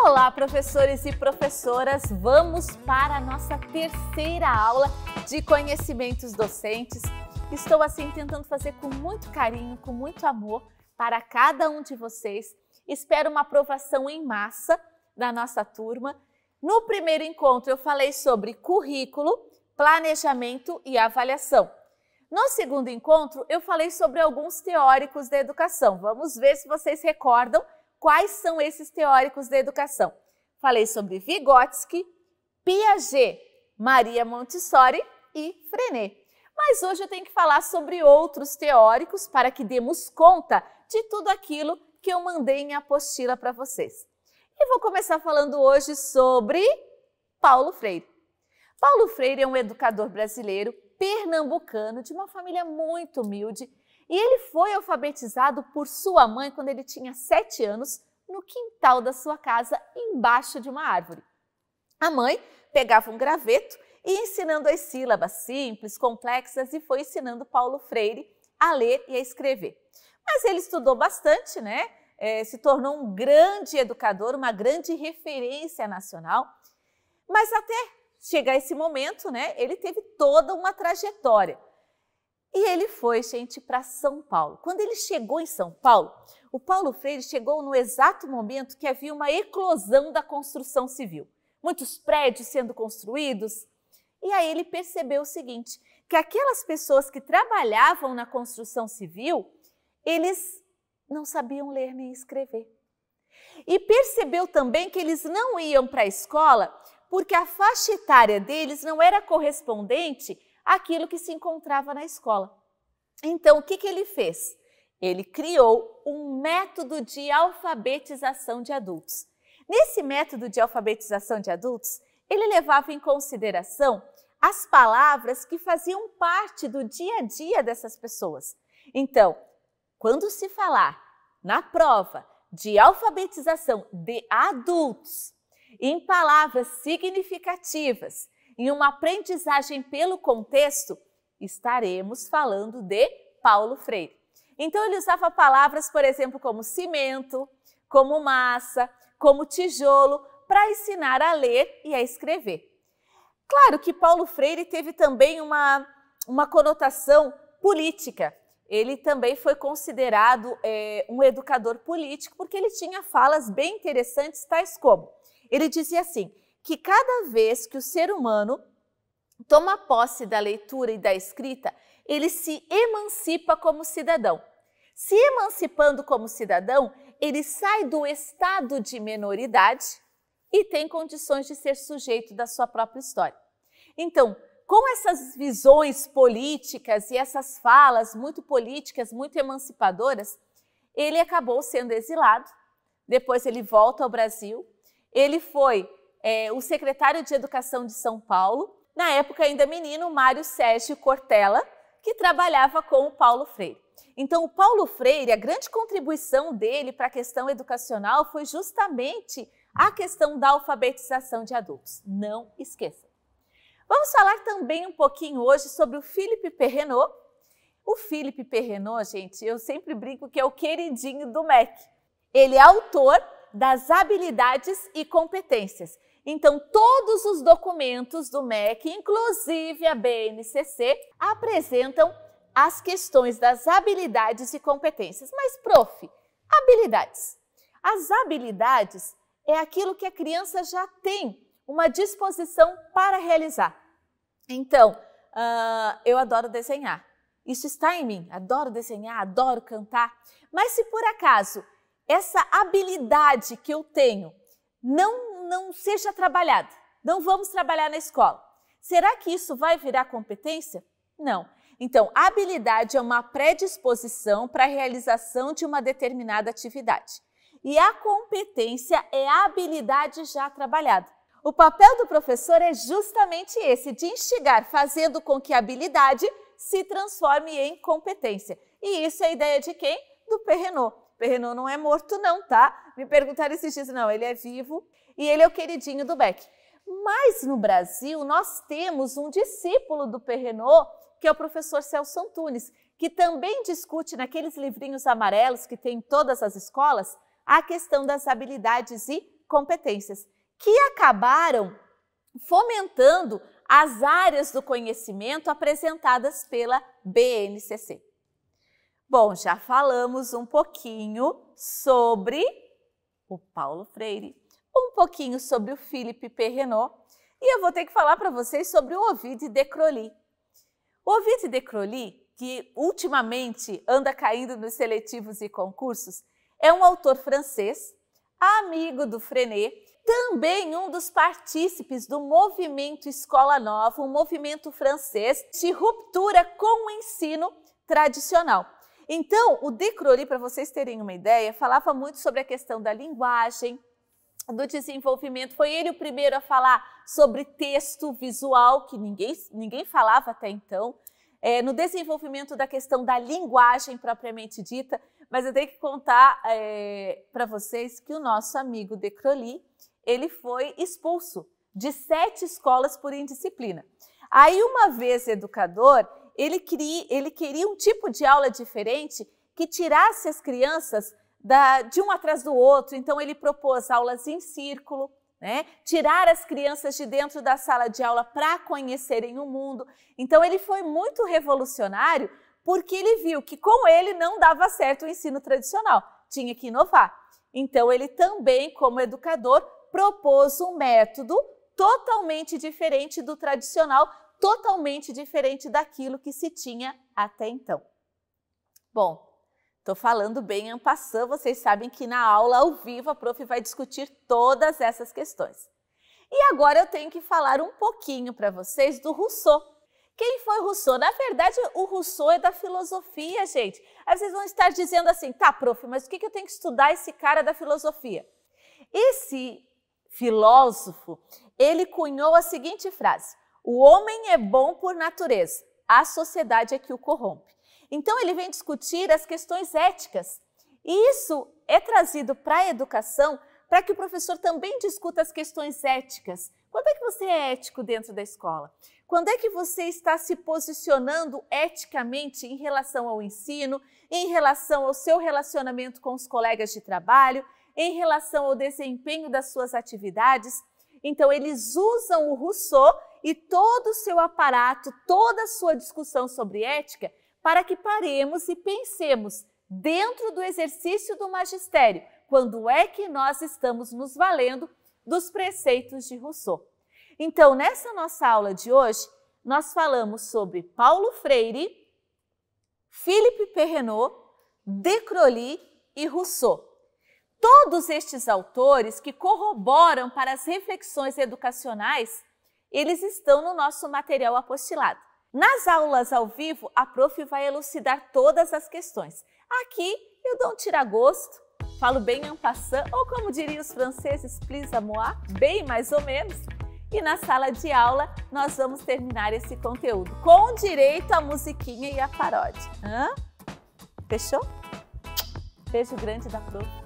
Olá, professores e professoras! Vamos para a nossa terceira aula de conhecimentos docentes. Estou assim tentando fazer com muito carinho, com muito amor para cada um de vocês. Espero uma aprovação em massa da nossa turma. No primeiro encontro eu falei sobre currículo, planejamento e avaliação. No segundo encontro eu falei sobre alguns teóricos da educação. Vamos ver se vocês recordam quais são esses teóricos da educação. Falei sobre Vygotsky, Piaget, Maria Montessori e Freinet. Mas hoje eu tenho que falar sobre outros teóricos para que demos conta de tudo aquilo que eu mandei em apostila para vocês. E vou começar falando hoje sobre Paulo Freire. Paulo Freire é um educador brasileiro, pernambucano, de uma família muito humilde, e ele foi alfabetizado por sua mãe quando ele tinha 7 anos, no quintal da sua casa, embaixo de uma árvore. A mãe pegava um graveto e ensinando as sílabas simples, complexas, e foi ensinando Paulo Freire a ler e a escrever. Mas ele estudou bastante, né? Se tornou um grande educador, uma grande referência nacional. Mas até chegar esse momento, né, ele teve toda uma trajetória. E ele foi, gente, para São Paulo. Quando ele chegou em São Paulo, o Paulo Freire chegou no exato momento que havia uma eclosão da construção civil. Muitos prédios sendo construídos. E aí ele percebeu o seguinte, que aquelas pessoas que trabalhavam na construção civil, eles não sabiam ler nem escrever. E percebeu também que eles não iam para a escola porque a faixa etária deles não era correspondente àquilo que se encontrava na escola. Então, o que ele fez? Ele criou um método de alfabetização de adultos. Nesse método de alfabetização de adultos, ele levava em consideração as palavras que faziam parte do dia a dia dessas pessoas. Então, quando se falar na prova de alfabetização de adultos, em palavras significativas, em uma aprendizagem pelo contexto, estaremos falando de Paulo Freire. Então ele usava palavras, por exemplo, como cimento, como massa, como tijolo, para ensinar a ler e a escrever. Claro que Paulo Freire teve também uma conotação política. Ele também foi considerado um educador político, porque ele tinha falas bem interessantes, tais como, ele dizia assim, que cada vez que o ser humano toma posse da leitura e da escrita, ele se emancipa como cidadão. Se emancipando como cidadão, ele sai do estado de menoridade e tem condições de ser sujeito da sua própria história. Então, com essas visões políticas e essas falas muito políticas, muito emancipadoras, ele acabou sendo exilado, depois ele volta ao Brasil, ele foi o secretário de Educação de São Paulo, na época ainda menino, Mário Sérgio Cortella, que trabalhava com o Paulo Freire. Então, o Paulo Freire, a grande contribuição dele para a questão educacional foi justamente a questão da alfabetização de adultos. Não esqueçam. Vamos falar também um pouquinho hoje sobre o Philippe Perrenot. O Philippe Perrenot, gente, eu sempre brinco que é o queridinho do MEC. Ele é autor das habilidades e competências. Então, todos os documentos do MEC, inclusive a BNCC, apresentam as questões das habilidades e competências. Mas, prof, habilidades. As habilidades é aquilo que a criança já tem uma disposição para realizar. Então, eu adoro desenhar. Isso está em mim. Adoro desenhar, adoro cantar. Mas se por acaso essa habilidade que eu tenho não seja trabalhada, não vamos trabalhar na escola, será que isso vai virar competência? Não. Então, a habilidade é uma predisposição para a realização de uma determinada atividade. E a competência é a habilidade já trabalhada. O papel do professor é justamente esse, de instigar, fazendo com que a habilidade se transforme em competência. E isso é a ideia de quem? Do Perrenot. Perrenot não é morto não, tá? Me perguntaram esses dias, não, ele é vivo e ele é o queridinho do MEC. Mas no Brasil nós temos um discípulo do Perrenot, que é o professor Celso Antunes, que também discute naqueles livrinhos amarelos que tem em todas as escolas a questão das habilidades e competências, que acabaram fomentando as áreas do conhecimento apresentadas pela BNCC. Bom, já falamos um pouquinho sobre o Paulo Freire, um pouquinho sobre o Philippe Perrenot, e eu vou ter que falar para vocês sobre o Ovide de Crolles. O Ovide de Crolles, que ultimamente anda caindo nos seletivos e concursos, é um autor francês, amigo do Freinet, também um dos partícipes do movimento Escola Nova, um movimento francês de ruptura com o ensino tradicional. Então, o de Crolles, para vocês terem uma ideia, falava muito sobre a questão da linguagem, do desenvolvimento. Foi ele o primeiro a falar sobre texto visual, que ninguém falava até então, no desenvolvimento da questão da linguagem propriamente dita, mas eu tenho que contar para vocês que o nosso amigo de Crolles, ele foi expulso de 7 escolas por indisciplina. Aí, uma vez educador, ele queria um tipo de aula diferente que tirasse as crianças de um atrás do outro. Então, ele propôs aulas em círculo, né? Tirar as crianças de dentro da sala de aula para conhecerem o mundo. Então, ele foi muito revolucionário porque ele viu que com ele não dava certo o ensino tradicional, tinha que inovar. Então, ele também, como educador, propôs um método totalmente diferente do tradicional, totalmente diferente daquilo que se tinha até então. Bom, estou falando bem en passant, vocês sabem que na aula ao vivo a prof vai discutir todas essas questões. E agora eu tenho que falar um pouquinho para vocês do Rousseau. Quem foi Rousseau? Na verdade, o Rousseau é da filosofia, gente. Aí vocês vão estar dizendo assim, tá, prof, mas o que eu tenho que estudar esse cara da filosofia? Esse filósofo, ele cunhou a seguinte frase: o homem é bom por natureza, a sociedade é que o corrompe. Então, ele vem discutir as questões éticas. E isso é trazido para a educação para que o professor também discuta as questões éticas. Quando é que você é ético dentro da escola? Quando é que você está se posicionando eticamente em relação ao ensino, em relação ao seu relacionamento com os colegas de trabalho, em relação ao desempenho das suas atividades? Então, eles usam o Rousseau e todo o seu aparato, toda a sua discussão sobre ética, para que paremos e pensemos dentro do exercício do magistério, quando é que nós estamos nos valendo dos preceitos de Rousseau. Então, nessa nossa aula de hoje, nós falamos sobre Paulo Freire, Philippe Perrenot, de Crolles e Rousseau. Todos estes autores que corroboram para as reflexões educacionais, eles estão no nosso material apostilado. Nas aulas ao vivo, a prof vai elucidar todas as questões. Aqui eu dou um tira-gosto, falo bem en passant, ou como diriam os franceses, plus à moi, bem mais ou menos. E na sala de aula nós vamos terminar esse conteúdo com direito à musiquinha e à paródia. Fechou? Beijo grande da prof.